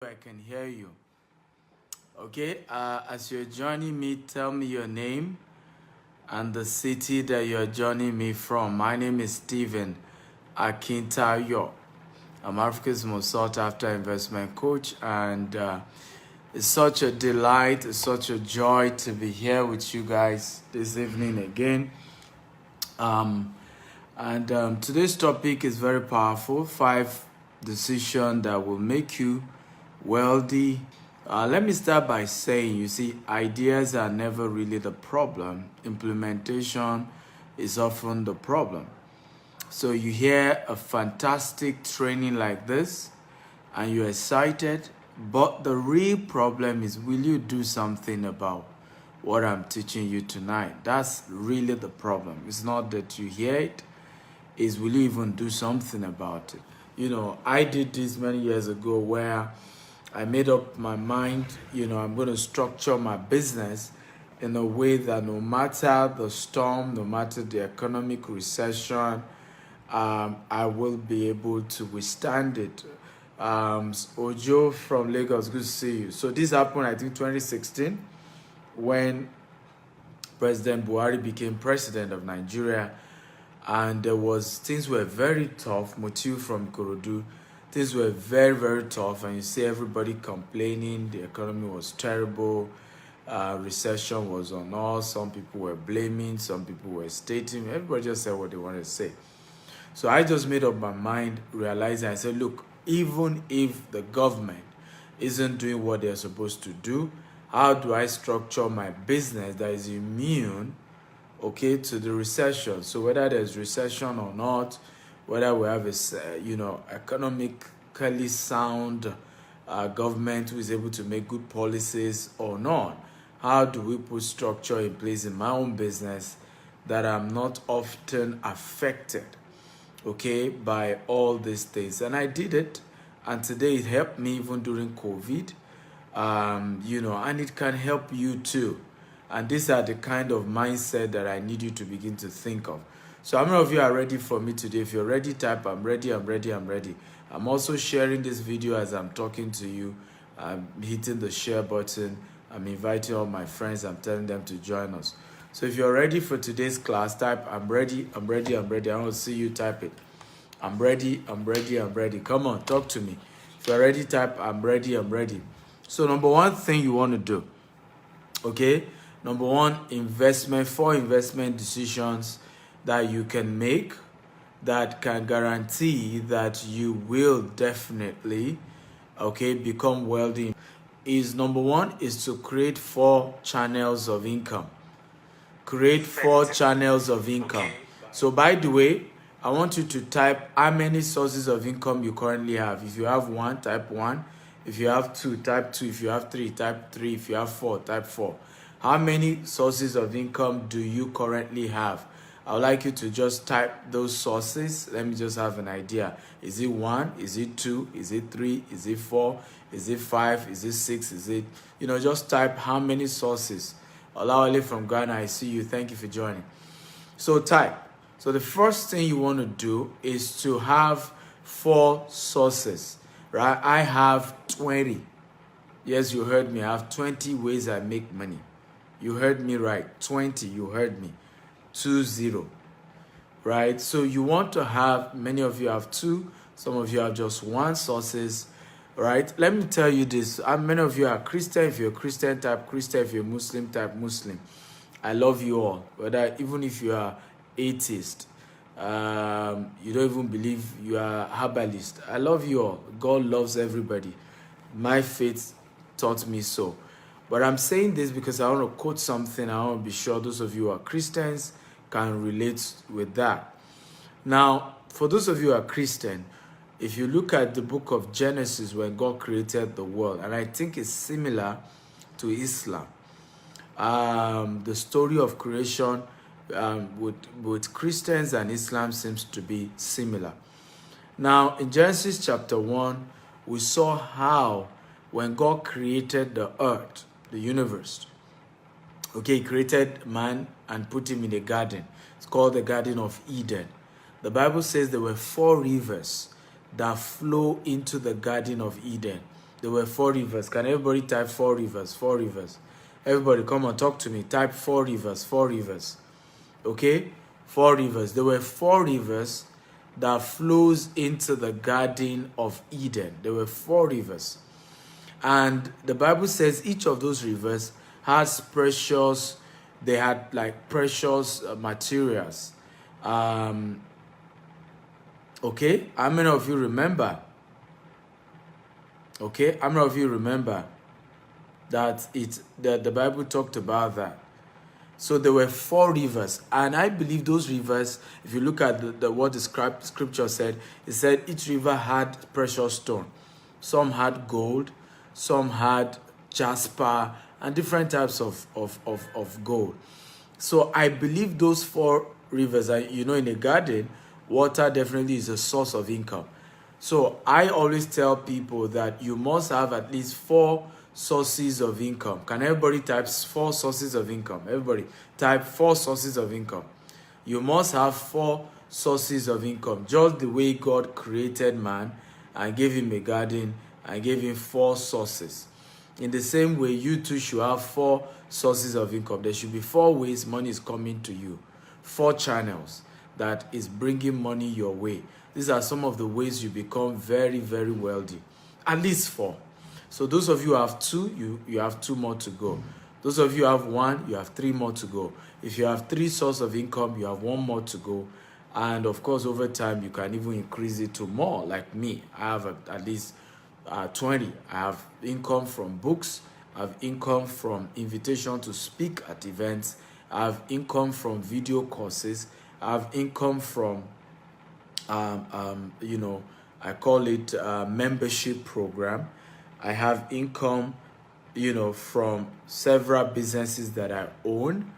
I can hear you. Okay, as you're joining me, tell me your name and the city that you're joining me from. My name is Stephen Akintayo. I'm Africa's most sought after investment coach, and it's such a delight, it's such a joy to be here with you guys this evening again. Today's topic is very powerful: 5 decisions that will make you wealthy. Let me start by saying, you see, ideas are never really the problem. Implementation is often the problem. So you hear a fantastic training like this and you're excited, but the real problem is, will you do something about what I'm teaching you tonight? That's really the problem. It's not that you hear it, is will you even do something about it? You know, I did this many years ago where I made up my mind, I'm going to structure my business in a way that no matter the storm, no matter the economic recession, I will be able to withstand it. Ojo from Lagos, good to see you. So this happened, I think, 2016, when President Buhari became president of Nigeria, and things were very tough. Motiu from Ikorodu, things were very, very tough, and you see everybody complaining. The economy was terrible. Recession was on us. Some people were blaming, some people were stating. Everybody just said what they wanted to say. So I just made up my mind, realizing, I said, look, even if the government isn't doing what they're supposed to do, how do I structure my business that is immune, to the recession? So whether there's recession or not, whether we have a, economically sound government who is able to make good policies or not, how do we put structure in place in my own business that I'm not often affected, by all these things? And I did it, and today it helped me even during COVID, and it can help you too. And these are the kind of mindset that I need you to begin to think of. So how many of you are ready for me today? If you're ready, type I'm ready, I'm ready, I'm ready. I'm also sharing this video as I'm talking to you. I'm hitting the share button. I'm inviting all my friends. I'm telling them to join us. So if you're ready for today's class, type I'm ready, I'm ready, I'm ready. I want to see you type it. I'm ready, I'm ready, I'm ready. Come on, talk to me. If you're ready, type I'm ready, I'm ready. So number one thing you want to do, Number one, 4 investment decisions that you can make that can guarantee that you will definitely, become wealthy. Number one is to create 4 channels of income. Create 4 channels of income. So by the way, I want you to type how many sources of income you currently have. If you have 1, type 1. If you have 2, type 2. If you have 3, type 3. If you have 4, type 4. How many sources of income do you currently have? I would like you to just type those sources. Let me just have an idea. Is it 1? Is it 2? Is it 3? Is it 4? Is it 5? Is it 6? Is it, just type how many sources. Olawale from Ghana, I see you. Thank you for joining. So type. So the first thing you want to do is to have 4 sources, right? I have 20. Yes, you heard me. I have 20 ways I make money. You heard me right. 20, you heard me. 20, right? So you want to have, many of you have 2, some of you have just 1 sources, right? Let me tell you this. Many of you are Christian. If you're a Christian, type Christian. If you're Muslim, type Muslim. I love you all. Even if you are atheist, you don't even believe you are herbalist. I love you all. God loves everybody. My faith taught me so. But I'm saying this because I want to quote something. I want to be sure those of you who are Christians can relate with that. Now, for those of you who are Christian, if you look at the book of Genesis when God created the world, and I think it's similar to Islam, the story of creation with Christians and Islam seems to be similar. Now, in Genesis chapter 1, we saw how when God created the earth, the universe, he created man and put him in a garden. It's called the Garden of Eden. The Bible says there were 4 rivers that flow into the Garden of Eden. There were 4 rivers. Can everybody type 4 rivers? 4 rivers. Everybody, come on, talk to me. Type 4 rivers. 4 rivers. Okay? 4 rivers. There were 4 rivers that flows into the Garden of Eden. There were 4 rivers. And the Bible says each of those rivers has precious, they had like precious materials. Okay? How many of you remember? Okay? How many of you remember that the Bible talked about that? So there were 4 rivers, and I believe those rivers, if you look at what the scripture said, it said each river had precious stone. Some had gold, some had jasper, and different types of gold. So I believe those 4 rivers, and you know, in a garden, water definitely is a source of income. So I always tell people that you must have at least 4 sources of income. Can everybody type 4 sources of income? Everybody type 4 sources of income. You must have 4 sources of income, just the way God created man and gave him a garden and gave him 4 sources. In the same way, you too should have 4 sources of income. There should be 4 ways money is coming to you, 4 channels that is bringing money your way. These are some of the ways you become very, very wealthy. At least 4. So those of you who have 2, you have 2 more to go. Those of you who have 1, you have 3 more to go. If you have 3 sources of income, you have 1 more to go. And of course, over time, you can even increase it to more. Like me, I have at least 20. I have income from books. I have income from invitation to speak at events. I have income from video courses. I have income from, you know, I call it membership program. I have income, you know, from several businesses that I own,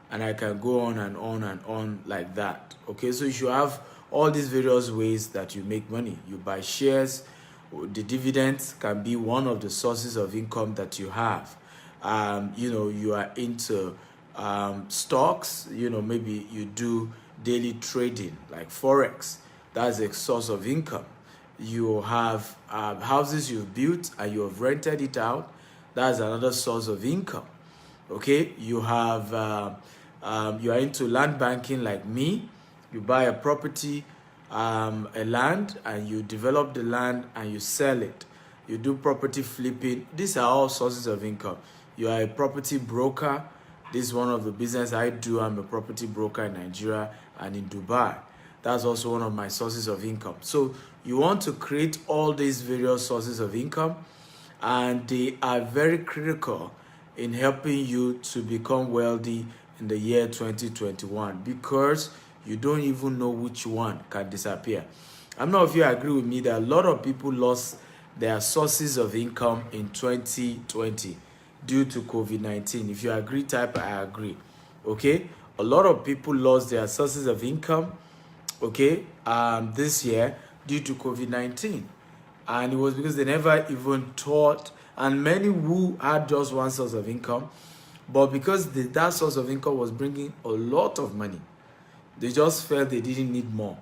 and I can go on and on and on like that. Okay, so you should have all these various ways that you make money. You buy shares. The dividends can be one of the sources of income that you have. You know, you are into stocks. You know, maybe you do daily trading like Forex. That's a source of income. You have houses you've built and you have rented it out. That's another source of income. Okay, you have you are into land banking like me. You buy a property, a land, and you develop the land and you sell it. You do property flipping. These are all sources of income. You are a property broker. This is one of the business I do. I'm a property broker in Nigeria and in Dubai. That's also one of my sources of income. So you want to create all these various sources of income, and they are very critical in helping you to become wealthy in the year 2021, because you don't even know which one can disappear. I'm not if you agree with me that a lot of people lost their sources of income in 2020 due to COVID-19. If you agree, type I agree. Okay, a lot of people lost their sources of income, okay, this year due to COVID-19, and it was because they never even taught. And many who had just one source of income, but because that source of income was bringing a lot of money, they just felt they didn't need more.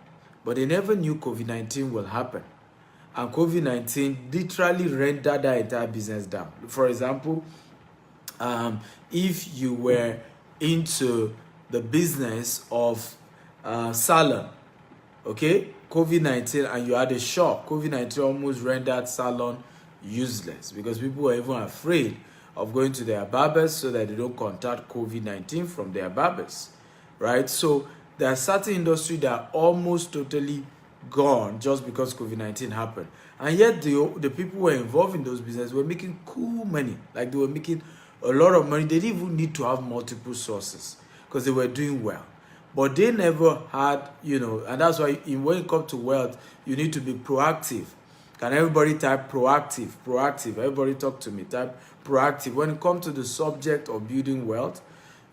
But they never knew COVID-19 will happen. And COVID-19 literally rendered that entire business down. For example, if you were into the business of salon, okay, COVID-19, and you had a shop, COVID-19 almost rendered salon useless because people were even afraid of going to their barbers so that they don't contact COVID-19 from their barbers, right? So there are certain industries that are almost totally gone just because COVID-19 happened. And yet the people who were involved in those businesses were making cool money. Like they were making a lot of money. They didn't even need to have multiple sources because they were doing well. But they never had, you know, and that's why when it comes to wealth, you need to be proactive. Can everybody type proactive? Proactive. Everybody talk to me. Type proactive. When it comes to the subject of building wealth,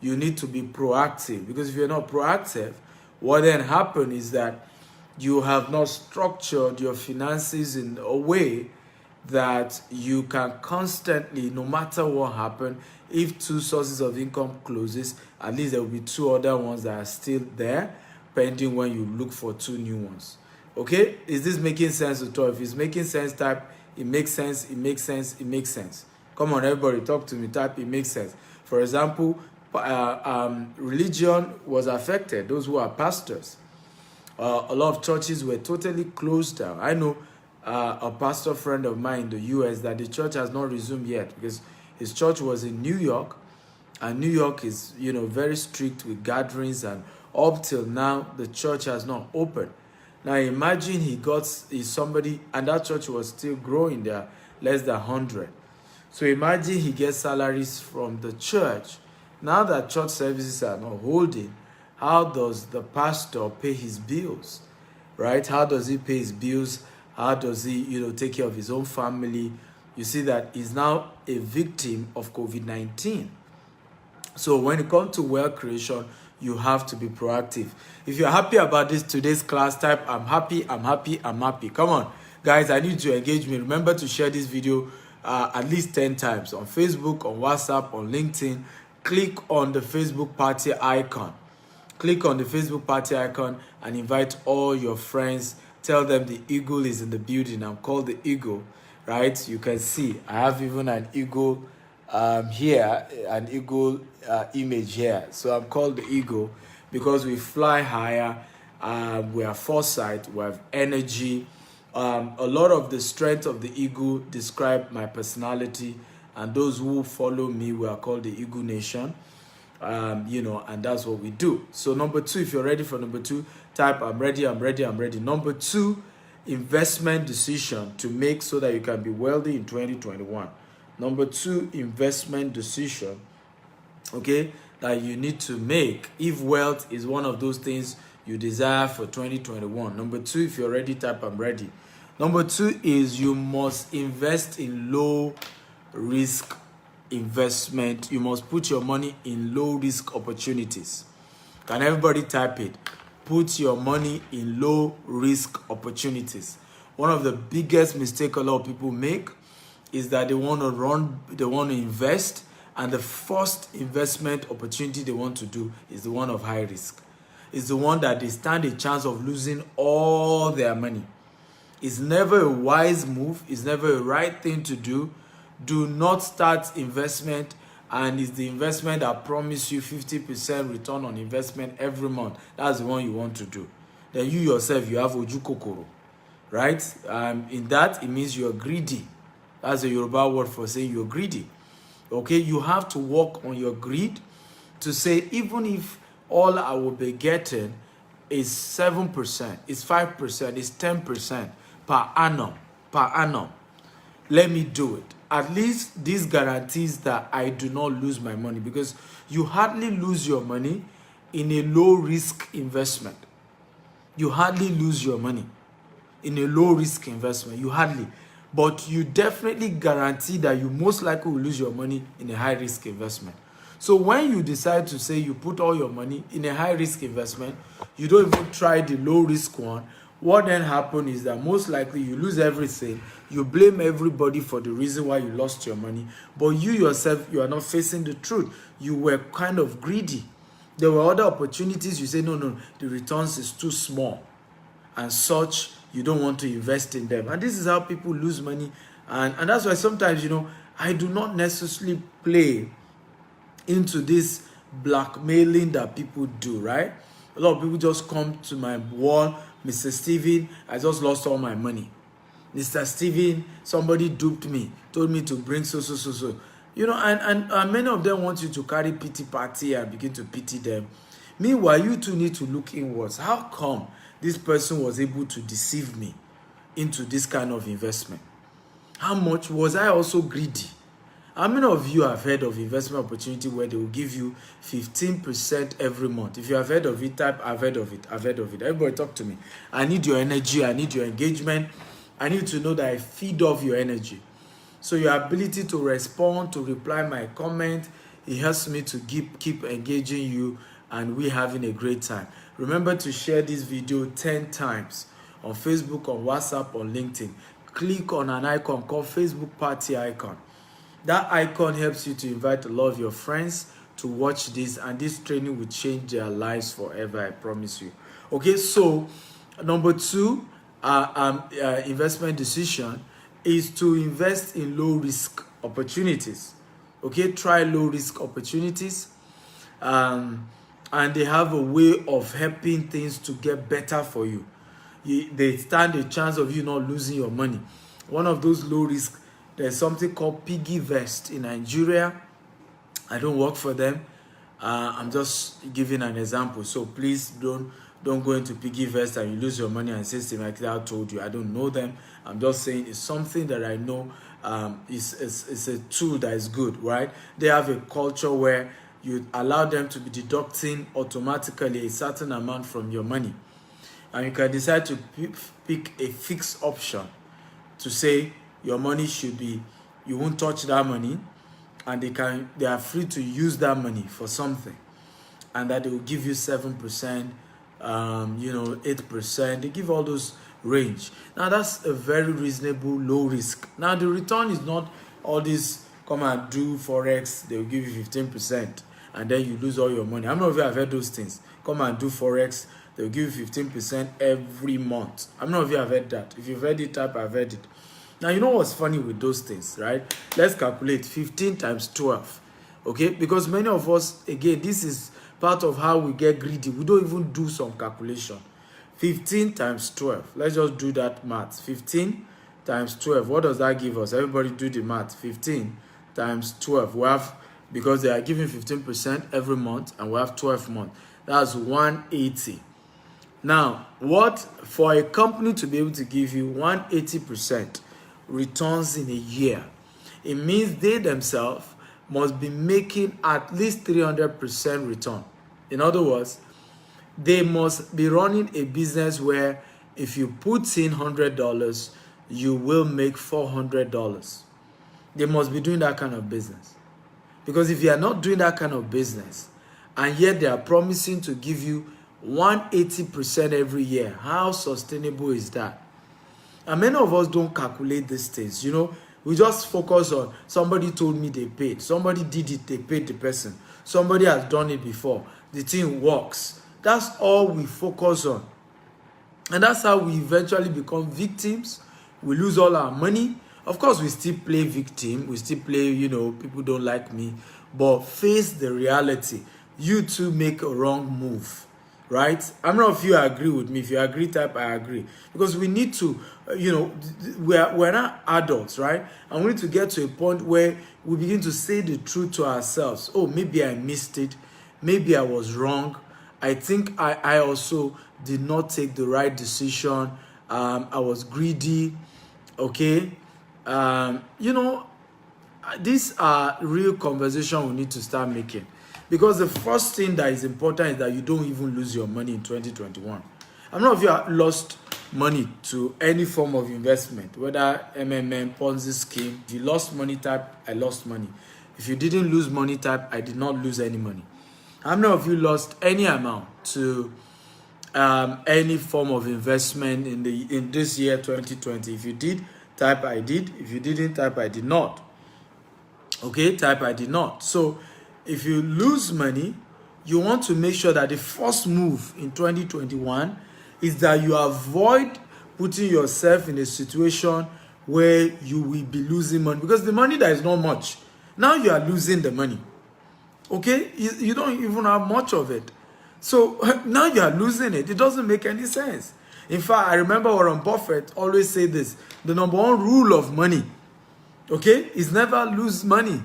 you need to be proactive. Because if you're not proactive, what then happens is that you have not structured your finances in a way that you can constantly, no matter what happens, if 2 sources of income closes, at least there will be 2 other ones that are still there, pending when you look for 2 new ones. Okay, is this making sense at all? If it's making sense, type It makes sense, it makes sense, it makes sense. Come on, everybody, talk to me. Type, it makes sense. For example, religion was affected. Those who are pastors. A lot of churches were totally closed down. I know a pastor friend of mine in the US that the church has not resumed yet because his church was in New York, and New York is, very strict with gatherings, and up till now the church has not opened. Now imagine he's somebody, and that church was still growing. There less than 100. So imagine he gets salaries from the church. Now that church services are not holding, how does the pastor pay his bills, right? How does he pay his bills? How does he, take care of his own family? You see that he's now a victim of COVID-19. So when it comes to wealth creation, you have to be proactive. If you're happy about today's class, type I'm happy, I'm happy, I'm happy. Come on, guys, I need to engage me. Remember to share this video at least 10 times on Facebook, on WhatsApp, on LinkedIn. Click on the Facebook party icon. Click on the Facebook party icon and invite all your friends. Tell them the eagle is in the building. I'm called the eagle, right? You can see I have even an eagle here, an eagle image here. So I'm called the eagle because we fly higher. We have foresight. We have energy. A lot of the strength of the eagle describe my personality, and those who follow me, we are called the Eagle Nation. And that's what we do. So number 2, if you're ready for number 2, type I'm ready, I'm ready, I'm ready. Number 2, investment decision to make so that you can be wealthy in 2021. Number 2, investment decision, okay, that you need to make if wealth is one of those things you desire for 2021. Number 2, if you're ready, type I'm ready. Number 2 is you must invest in low risk investment. You must put your money in low risk opportunities. Can everybody type it? Put your money in low risk opportunities. One of the biggest mistakes a lot of people make is that they want to invest, and the first investment opportunity they want to do is the one of high risk. It's the one that they stand a chance of losing all their money. It's never a wise move. It's never a right thing to do. Do not start investment, and it's the investment that promises you 50% return on investment every month. That's the one you want to do. Then you yourself, you have oju kokoro, right? In that, it means you're greedy. That's a Yoruba word for saying you're greedy. Okay, you have to work on your greed to say, even if all I will be getting is 7%, is 5%, is 10% per annum, let me do it. At least this guarantees that I do not lose my money, because you hardly lose your money in a low risk investment. You hardly lose your money in a low risk investment. You hardly. But you definitely guarantee that you most likely will lose your money in a high risk investment. So when you decide to say you put all your money in a high risk investment, you don't even try the low risk one, what then happens is that most likely you lose everything. You blame everybody for the reason why you lost your money. But you yourself, you are not facing the truth. You were kind of greedy. There were other opportunities. You say, no, the returns is too small. And such, you don't want to invest in them. And this is how people lose money. And that's why sometimes, I do not necessarily play into this blackmailing that people do, right? A lot of people just come to my wall, Mr. Steven, I just lost all my money. Mr. Steven, somebody duped me, told me to bring so. And many of them want you to carry pity party and begin to pity them. Meanwhile, you too need to look inwards. How come this person was able to deceive me into this kind of investment? How much was I also greedy? How many of you have heard of investment opportunity where they will give you 15% every month? If you have heard of it, type I've heard of it. I've heard of it. Everybody talk to me. I need your energy. I need your engagement. I need to know that I feed off your energy. So your ability to respond, to reply my comment, it helps me to keep engaging you, and we having a great time. Remember to share this video 10 times on Facebook, on WhatsApp, on LinkedIn. Click on an icon called Facebook Party icon. That icon helps you to invite a lot of your friends to watch this, and this training will change their lives forever, I promise you. Okay, so number 2, investment decision is to invest in low risk opportunities. Okay, try low risk opportunities. And they have a way of helping things to get better for you. They stand a chance of you not losing your money. One of those low risk, there's something called piggy vest in Nigeria. I don't work for them. I'm just giving an example. So please don't go into piggy vest and you lose your money and say systematically I told you. I don't know them. I'm just saying it's something that I know. It's a tool that is good, right? They have a culture where you allow them to be deducting automatically a certain amount from your money, and you can decide to pick a fixed option to say your money should be, you won't touch that money, and they are free to use that money for something, and that they will give you 7%, 8%. They give all those range. Now that's a very reasonable low risk. Now the return is not all this come and do forex, they will give you 15% and then you lose all your money. I'm not sure if I've heard those things. Come and do forex, they'll give you 15% every month. I'm not sure if I've heard that. If you've heard it, type I've heard it. Now you know what's funny with those things, right? Let's calculate 15 times 12. Okay, because many of us, again, this is part of how we get greedy. We don't even do some calculation. 15 times 12. Let's just do that math. 15 times 12. What does that give us? Everybody do the math. 15 times 12. We have, because they are giving 15% every month, and we have 12 months. That's 180. Now, what for a company to be able to give you 180% returns in a year, it means they themselves must be making at least 300% return. In other words, they must be running a business where if you put in $100, you will make $400. They must be doing that kind of business. Because if you are not doing that kind of business, and yet they are promising to give you 180% every year, how sustainable is that? And many of us don't calculate these things. We just focus on somebody told me they paid, somebody did it, they paid the person, somebody has done it before, the thing works. That's all we focus on. And that's how we eventually become victims. We lose all our money. Of course, we still play victim. We still play, people don't like me. But face the reality. You too make a wrong move, right? I'm not if you agree with me. If you agree, type I agree. Because we need to, we're not adults, right? And we need to get to a point where we begin to say the truth to ourselves. Oh, maybe I missed it. Maybe I was wrong. I think I also did not take the right decision. I was greedy. Okay. These are real conversations we need to start making. Because the first thing that is important is that you don't even lose your money in 2021. I'm not if you have lost money to any form of investment, whether MMM, Ponzi scheme. If you lost money, type I lost money. If you didn't lose money, type I did not lose any money. How many of you lost any amount to any form of investment in this year 2020? If you did, type I did. If you didn't, type I did not. Okay, type I did not. So if you lose money, you want to make sure that the first move in 2021 is that you avoid putting yourself in a situation where you will be losing money, because the money that is not much. Now you are losing the money. Okay, you don't even have much of it. So now you are losing it. It doesn't make any sense. In fact, I remember Warren Buffett always say this: the number one rule of money, okay, is never lose money.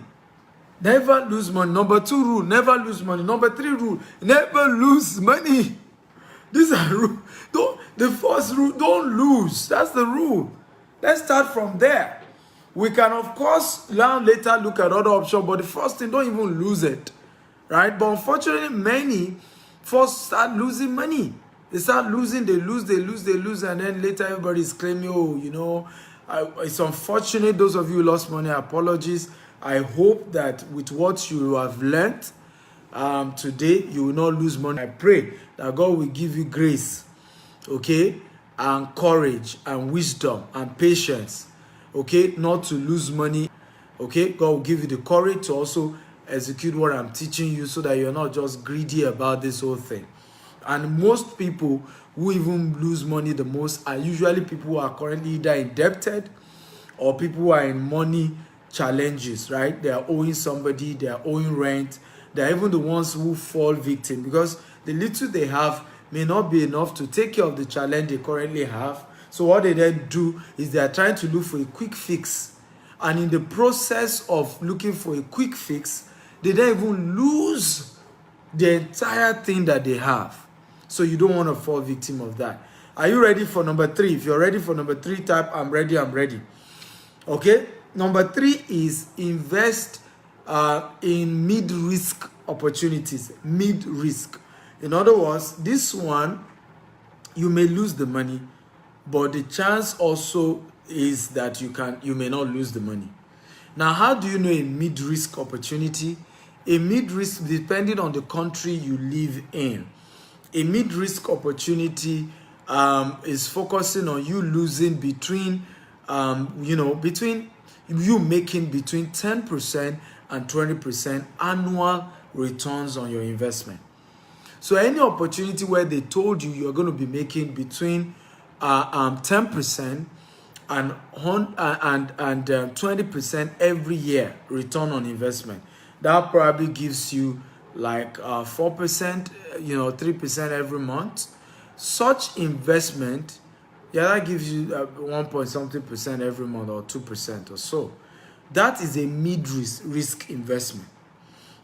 Never lose money. Number 2 rule, never lose money. Number 3 rule, never lose money. These are rules. The first rule, don't lose. That's the rule. Let's start from there. We can, of course, later look at other options, but the first thing, don't even lose it. Right? But unfortunately, many first start losing money. They start losing, they lose, and then later everybody is claiming, it's unfortunate. Those of you who lost money, apologies. I hope that with what you have learned today, you will not lose money. I pray that God will give you grace, okay, and courage and wisdom and patience, okay, not to lose money, okay. God will give you the courage to also execute what I'm teaching you, so that you're not just greedy about this whole thing. And most people who even lose money the most are usually people who are currently either indebted or people who are in money challenges, right? They are owing somebody, they are owing rent. They are even the ones who fall victim because the little they have may not be enough to take care of the challenge they currently have. So what they then do is they are trying to look for a quick fix. And in the process of looking for a quick fix, they then even lose the entire thing that they have. So you don't want to fall victim of that. Are you ready for number 3? If you're ready for number 3, type I'm ready, I'm ready. Okay? Number 3 is invest in mid-risk opportunities. Mid-risk. In other words, this one, you may lose the money, but the chance also is that you may not lose the money. Now, how do you know a mid-risk opportunity? A mid-risk, depending on the country you live in, a mid-risk opportunity is focusing on you losing between you making between 10% and 20% annual returns on your investment. So any opportunity where they told you you're going to be making between 10% and 20% every year return on investment, that probably gives you like 4%, 3% every month. Such investment, that gives you 1 point something percent every month, or 2% or so. That is a mid-risk investment.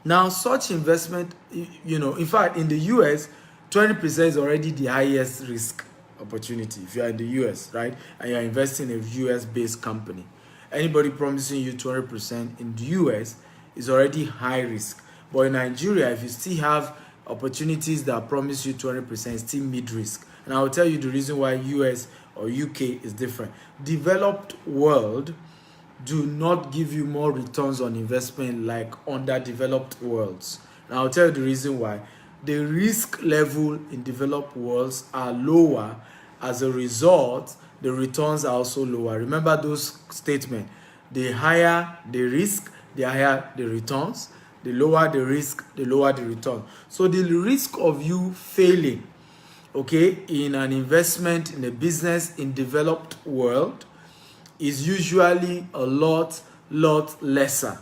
Now, such investment, in fact, in the US, 20% is already the highest risk opportunity. If you are in the US, right, and you're investing in a US-based company, anybody promising you 20% in the US is already high risk. But in Nigeria, if you still have opportunities that promise you 20%, it's still mid-risk. And I will tell you the reason why US or UK is different. Developed world do not give you more returns on investment like underdeveloped worlds. And I'll tell you the reason why. The risk level in developed worlds are lower. As a result, the returns are also lower. Remember those statements. The higher the risk, the higher the returns. The lower the risk, the lower the return. So the risk of you failing, okay, in an investment, in a business in developed world is usually a lot lesser.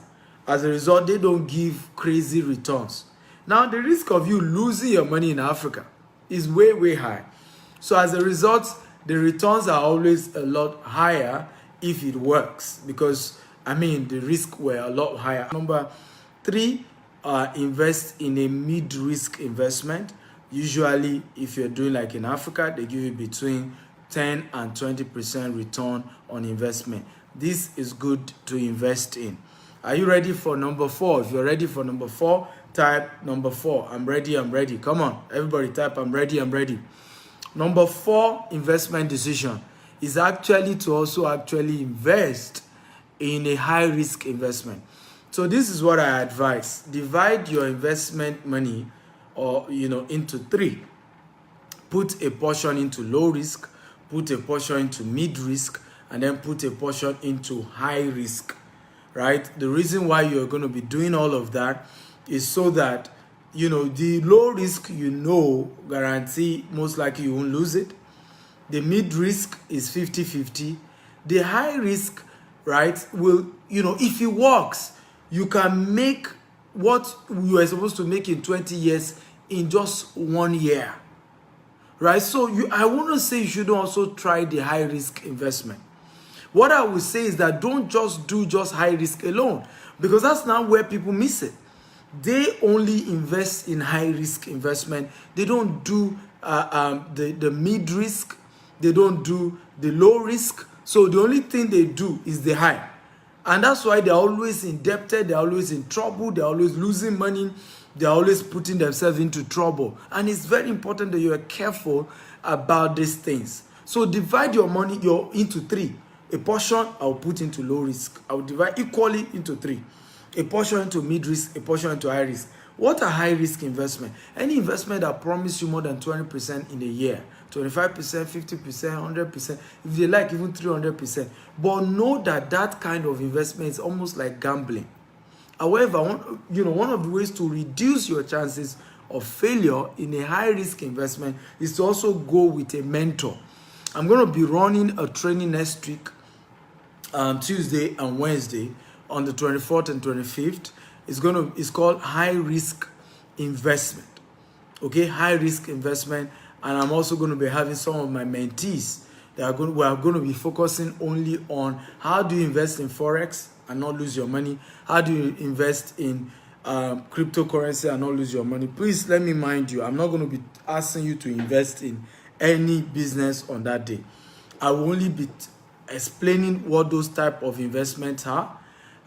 As a result, they don't give crazy returns. Now, the risk of you losing your money in Africa is way high. So as a result, the returns are always a lot higher if it works, because the risks were a lot higher. Number 3, invest in a mid-risk investment. Usually, if you're doing like in Africa, they give you between 10 and 20% return on investment. This is good to invest in. Are you ready for number 4? If you're ready for number 4, type number 4. I'm ready, I'm ready. Come on, everybody type I'm ready, I'm ready. Number 4 investment decision is actually to also invest in a high risk investment. So this is what I advise. Divide your investment money into 3. Put a portion into low risk, put a portion into mid risk, and then put a portion into high risk, right? The reason why you're going to be doing all of that is so that, the low risk, guarantee most likely you won't lose it. The mid risk is 50-50. The high risk, right, will, if it works, you can make what you are supposed to make in 20 years in just 1 year, right? So I want to say you should also try the high risk investment. What I would say is that don't just do high risk alone, because that's not where people miss it. They only invest in high risk investment. They don't do the mid risk. They don't do the low risk. So the only thing they do is the high. And that's why they're always indebted, they're always in trouble, they're always losing money, they're always putting themselves into trouble. And it's very important that you are careful about these things. So divide your money into 3. A portion I'll put into low risk. I'll divide equally into 3. A portion into mid risk, a portion into high risk. What are high risk investment? Any investment that promises you more than 20% in a year. 25%, 50%, 100%, if they like even 300%. But know that kind of investment is almost like gambling. However, one of the ways to reduce your chances of failure in a high risk investment is to also go with a mentor. I'm going to be running a training next week Tuesday and Wednesday on the 24th and 25th. It's called high risk investment. Okay, high risk investment. And I'm also going to be having some of my mentees we are going to be focusing only on how do you invest in Forex and not lose your money. How do you invest in cryptocurrency and not lose your money. Please let me mind you, I'm not going to be asking you to invest in any business on that day. I will only be explaining what those type of investments are.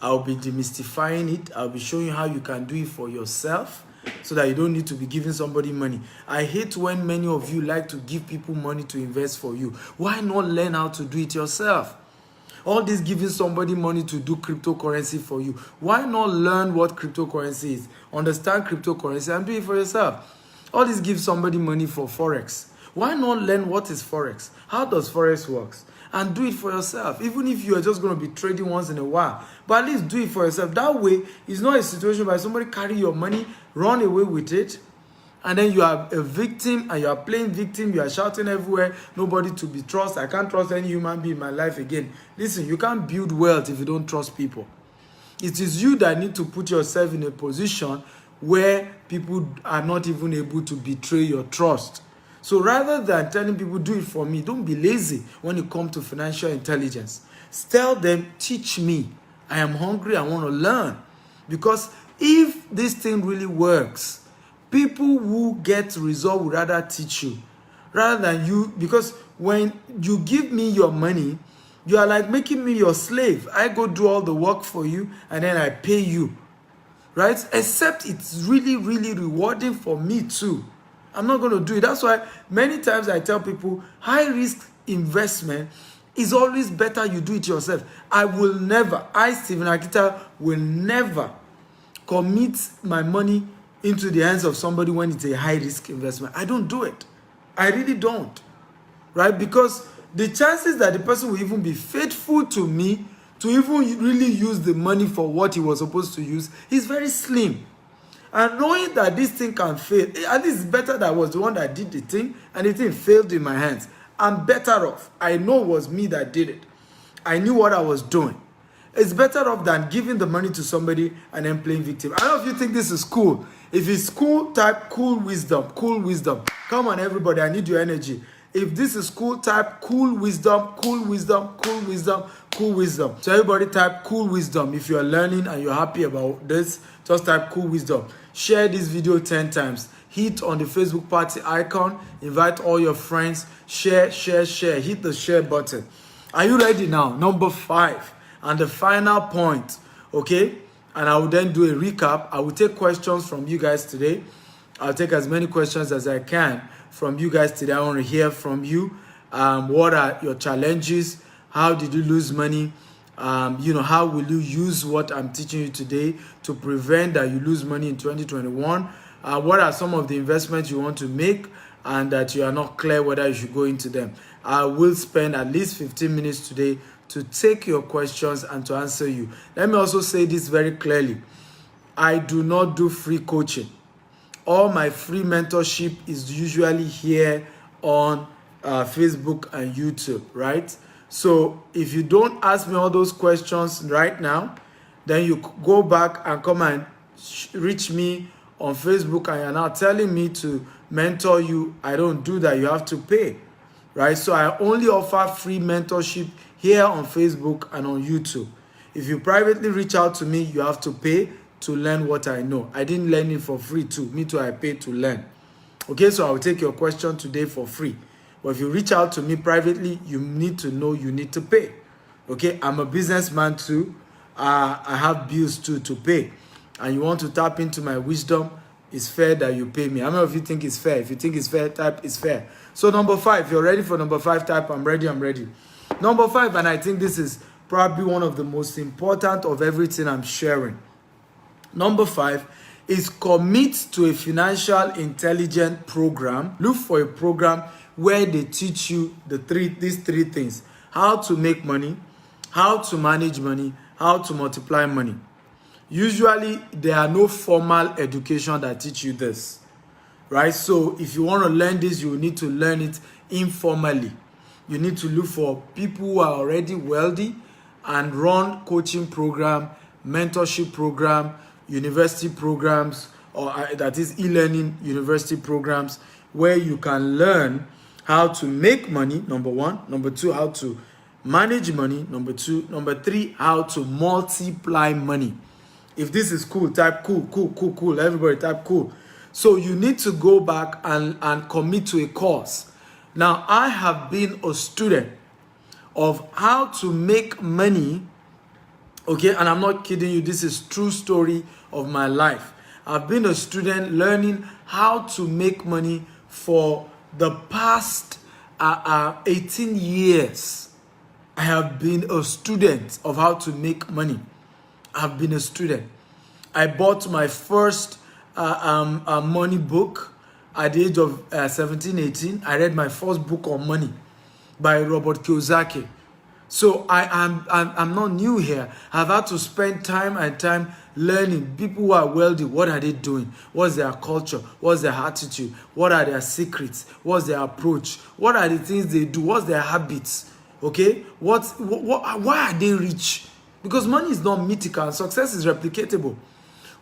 I'll be demystifying it. I'll be showing you how you can do it for yourself so that you don't need to be giving somebody money. I hate when many of you like to give people money to invest for you. Why not learn how to do it yourself? All this giving somebody money to do cryptocurrency for you. Why not learn what cryptocurrency is? Understand cryptocurrency and do it for yourself. All this give somebody money for Forex. Why not learn what is Forex? How does Forex works? And do it for yourself. Even if you are just going to be trading once in a while. But at least do it for yourself. That way, it's not a situation where somebody carry your money, run away with it, and then you are a victim and you are playing victim. You are shouting everywhere, nobody to be trusted. I can't trust any human being in my life again. Listen, you can't build wealth if you don't trust people. It is you that need to put yourself in a position where people are not even able to betray your trust. So rather than telling people, do it for me, don't be lazy when it comes to financial intelligence. Tell them, teach me. I am hungry, I want to learn. Because if this thing really works, people who get result would rather teach you rather than you. Because when you give me your money, you are like making me your slave. I go do all the work for you and then I pay you. Right? Except it's really, really rewarding for me too. I'm not going to do it. That's why many times I tell people high risk investment is always better you do it yourself. Stephen Akita, will never commit my money into the hands of somebody when it's a high risk investment. I don't do it. I really don't. Right? Because the chances that the person will even be faithful to me to even really use the money for what he was supposed to use is very slim. And knowing that this thing can fail, at least it's better that I was the one that did the thing and the thing failed in my hands. I'm better off. I know it was me that did it. I knew what I was doing. It's better off than giving the money to somebody and then playing victim. I don't know if you think this is cool. If it's cool, type cool wisdom. Cool wisdom. Come on, everybody. I need your energy. If this is cool, type cool wisdom, cool wisdom, cool wisdom, cool wisdom. So everybody type cool wisdom. If you're learning and you're happy about this, just type cool wisdom. Share this video 10 times. Hit on the Facebook party icon. Invite all your friends. Share, share, share. Hit the share button. Are you ready now? Number 5. And the final point. Okay? And I will then do a recap. I will take questions from you guys today. I'll take as many questions as I can from you guys today. I want to hear from you. What are your challenges? How did you lose money? How will you use what I'm teaching you today to prevent that you lose money in 2021? What are some of the investments you want to make and that you are not clear whether you should go into them? I will spend at least 15 minutes today to take your questions and to answer you. Let me also say this very clearly. I do not do free coaching. All my free mentorship is usually here on Facebook and YouTube, right? So if you don't ask me all those questions right now, then you go back and come and reach me on Facebook and you're now telling me to mentor you. I don't do that. You have to pay, right? So I only offer free mentorship here on Facebook and on YouTube. If you privately reach out to me, you have to pay to learn what I know. I didn't learn it for free too. Me too, I paid to learn. Okay, so I will take your question today for free. But if you reach out to me privately, you need to know you need to pay. Okay, I'm a businessman too. I have bills too to pay. And you want to tap into my wisdom, it's fair that you pay me. How many of you think it's fair? If you think it's fair, type it's fair. So number 5, if you're ready for number 5, type I'm ready, I'm ready. Number 5, and I think this is probably one of the most important of everything I'm sharing. Number 5 is commit to a financial intelligence program. Look for a program where they teach you these three things: how to make money, how to manage money, how to multiply money. Usually, there are no formal education that teach you this, right? So if you want to learn this, you need to learn it informally. You need to look for people who are already wealthy and run coaching program, mentorship program, university programs, or that is e-learning university programs, where you can learn how to make money, number one. Number two, how to manage money. Number two. Number three, how to multiply money. If this is cool, type cool, cool, cool, cool. Everybody type cool. So you need to go back and commit to a course. Now, I have been a student of how to make money. Okay, and I'm not kidding you. This is true story of my life. I've been a student learning how to make money for the past 18 years. I have been a student of how to make money. I've been a student. I bought my first money book at the age of 17, 18. I read my first book on money by Robert Kiyosaki. So I'm not new here. I've had to spend time and time learning. People who are wealthy, what are they doing? What's their culture? What's their attitude? What are their secrets? What's their approach? What are the things they do? What's their habits? Okay? Why are they rich? Because money is not mythical. Success is replicatable.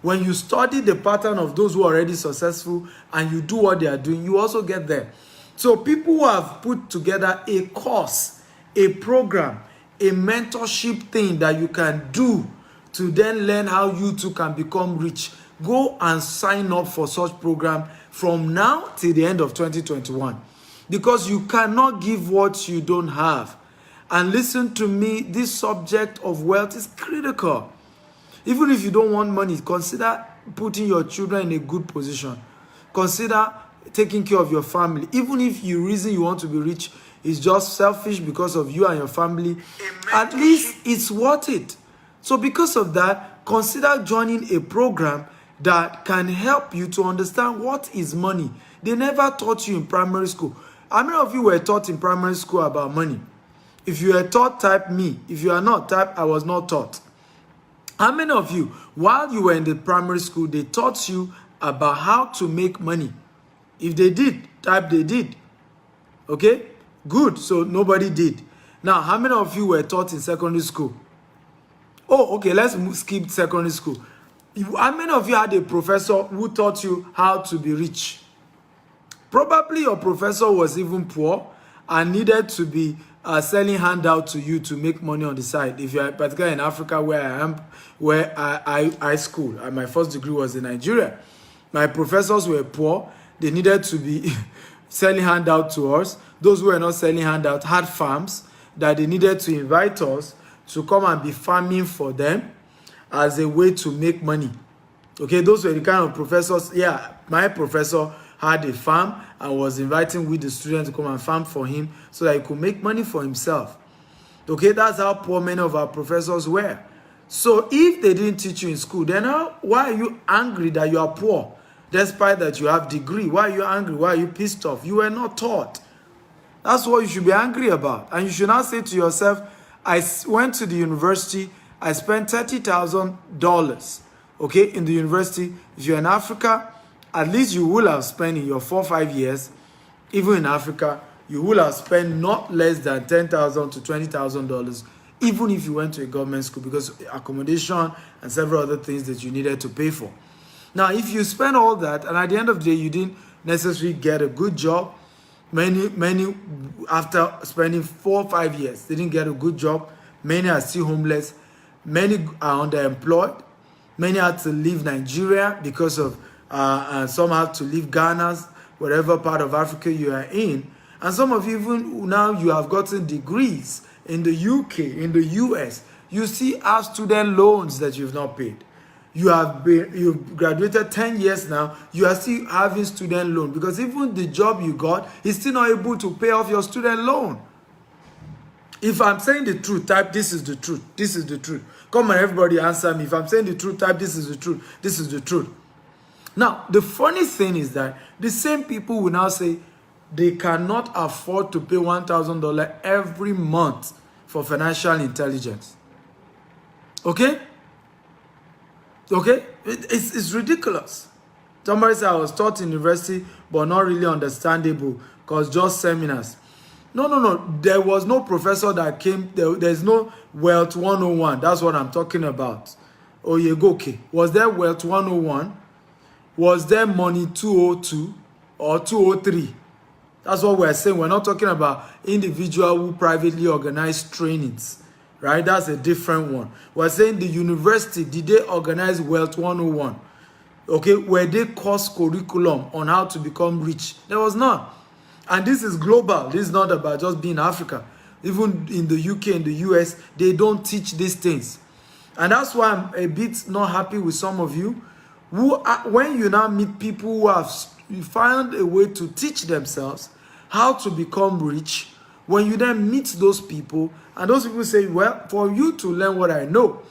When you study the pattern of those who are already successful and you do what they are doing, you also get there. So people who have put together a course, a program, a mentorship thing that you can do to then learn how you too can become rich, go and sign up for such program from now till the end of 2021. Because you cannot give what you don't have. And listen to me, this subject of wealth is critical. Even if you don't want money, consider putting your children in a good position. Consider taking care of your family. Even if you reason you want to be rich is just selfish because of you and your family, at least it's worth it. So because of that, consider joining a program that can help you to understand what is money. They never taught you in primary school. How many of you were taught in primary school about money? If you are taught, type me. If you are not, type I was not taught. How many of you, while you were in the primary school, they taught you about how to make money? If they did, type they did. Okay? Good. So nobody did. Now, how many of you were taught in secondary school? Oh, okay. Let's skip secondary school. How many of you had a professor who taught you how to be rich? Probably your professor was even poor and needed to be selling handout to you to make money on the side. If you are particularly in Africa, where I am, where I school, and my first degree was in Nigeria, my professors were poor. They needed to be selling handout to us. Those who were not selling handout had farms that they needed to invite us to come and be farming for them as a way to make money. Okay, those were the kind of professors. Yeah, my professor had a farm and was inviting with the students to come and farm for him so that he could make money for himself. Okay, that's how poor many of our professors were. So if they didn't teach you in school, then why are you angry that you are poor? Despite that you have degree, why are you angry? Why are you pissed off? You were not taught. That's what you should be angry about. And you should not say to yourself, I went to the university, I spent $30,000, okay, in the university. If you're in Africa, at least you will have spent in your 4 or 5 years, even in Africa, you will have spent not less than $10,000 to $20,000, even if you went to a government school, because accommodation and several other things that you needed to pay for. Now, if you spend all that, and at the end of the day, you didn't necessarily get a good job, many after spending 4 or 5 years, they didn't get a good job. Many are still homeless. Many are underemployed. Many had to leave Nigeria because of and some have to leave Ghana, whatever part of Africa you are in. And some of you, even now, you have gotten degrees in the UK, in the US. You still have student loans that you've not paid. You've graduated 10 years now, you are still having student loan, because even the job you got is still not able to pay off your student loan. If I'm saying the truth, type this is the truth. This is the truth. Come on, everybody answer me. If I'm saying the truth, type this is the truth. This is the truth. Now, the funny thing is that the same people will now say they cannot afford to pay $1,000 every month for financial intelligence. Okay? Okay? It's ridiculous. Somebody said I was taught in university, but not really understandable because just seminars. No. There was no professor that came. There's no Wealth 101. That's what I'm talking about. Oyegoke. Was there Wealth 101? Was there Money 202 or 203? That's what we're saying. We're not talking about individual who privately organize trainings, right? That's a different one. We're saying the university, did they organize Wealth 101? Okay, were they course curriculum on how to become rich? There was none. And this is global. This is not about just being Africa. Even in the UK, in the US, they don't teach these things. And that's why I'm a bit not happy with some of you who are, when you now meet people who have found a way to teach themselves how to become rich, when you then meet those people and those people say, well, for you to learn what I know,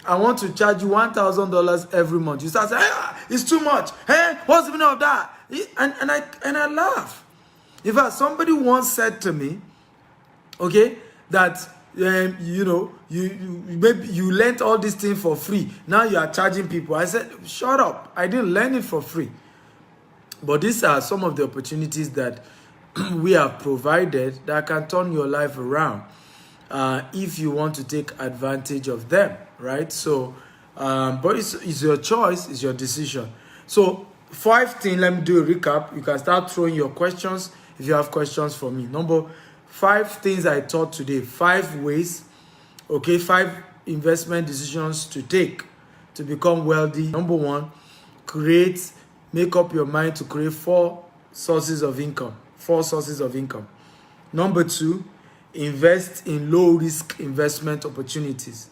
I want to charge you $1,000 every month. You start saying, it's too much. Hey, what's the meaning of that? And I laugh. In fact, somebody once said to me, okay, that maybe you learned all these things for free. Now you are charging people. I said, shut up. I didn't learn it for free. But these are some of the opportunities that we have provided that can turn your life around if you want to take advantage of them, right? So, but it's your choice, it's your decision. So 5 things, let me do a recap. You can start throwing your questions if you have questions for me. Number 5 things I taught today, 5 ways, okay, 5 investment decisions to take to become wealthy. Number 1, make up your mind to create 4 sources of income. 4 sources of income. Number 2, invest in low-risk investment opportunities.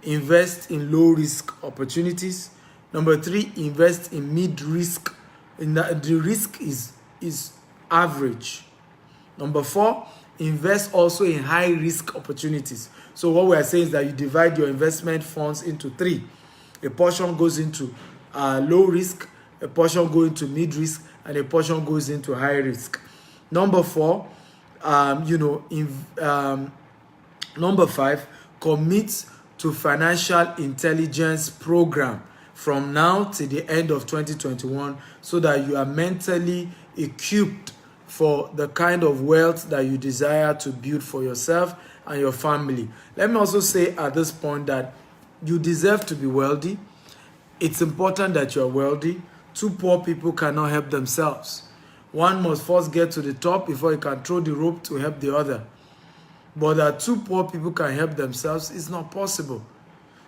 Invest in low-risk opportunities. Number 3, invest in mid-risk. The risk is average. Number 4, invest also in high-risk opportunities. So what we are saying is that you divide your investment funds into 3. A portion goes into low risk, a portion goes into mid-risk, and a portion goes into high risk. Number 4, number 5, commit to financial intelligence program from now to the end of 2021 so that you are mentally equipped for the kind of wealth that you desire to build for yourself and your family. Let me also say at this point that you deserve to be wealthy. It's important that you're wealthy. 2 poor people cannot help themselves. One must first get to the top before he can throw the rope to help the other. But that 2 poor people can help themselves is not possible.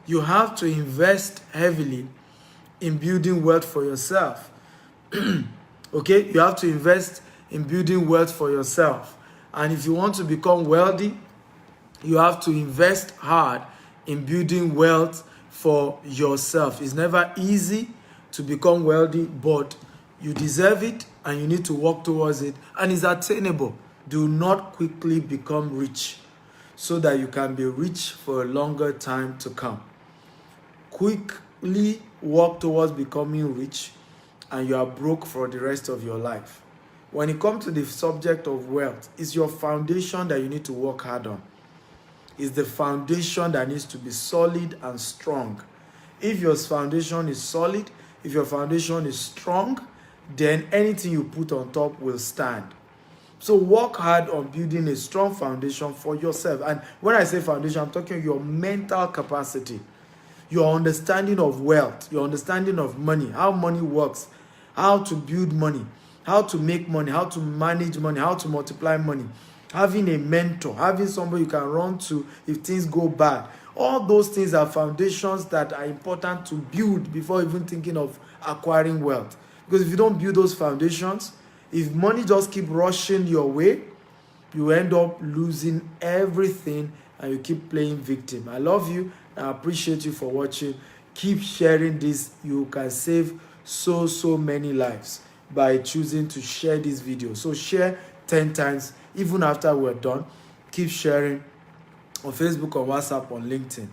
You have to invest heavily in building wealth for yourself. Okay? You have to invest in building wealth for yourself. And if you want to become wealthy, you have to invest hard in building wealth for yourself. It's never easy to become wealthy, but you deserve it and you need to work towards it, and it's attainable. Do not quickly become rich so that you can be rich for a longer time to come. Quickly work towards becoming rich and you are broke for the rest of your life. When it comes to the subject of wealth, it's your foundation that you need to work hard on. It's the foundation that needs to be solid and strong. If your foundation is solid, if your foundation is strong, then anything you put on top will stand. So work hard on building a strong foundation for yourself. And when I say foundation, I'm talking your mental capacity, your understanding of wealth, your understanding of money, how money works, how to build money, how to make money, how to manage money, how to multiply money, having a mentor, having somebody you can run to if things go bad. All those things are foundations that are important to build before even thinking of acquiring wealth. Because if you don't build those foundations, if money just keep rushing your way, you end up losing everything and you keep playing victim. I love you. I appreciate you for watching. Keep sharing this. You can save so many lives by choosing to share this video. So share 10 times even after we're done. Keep sharing on Facebook, on WhatsApp, on LinkedIn.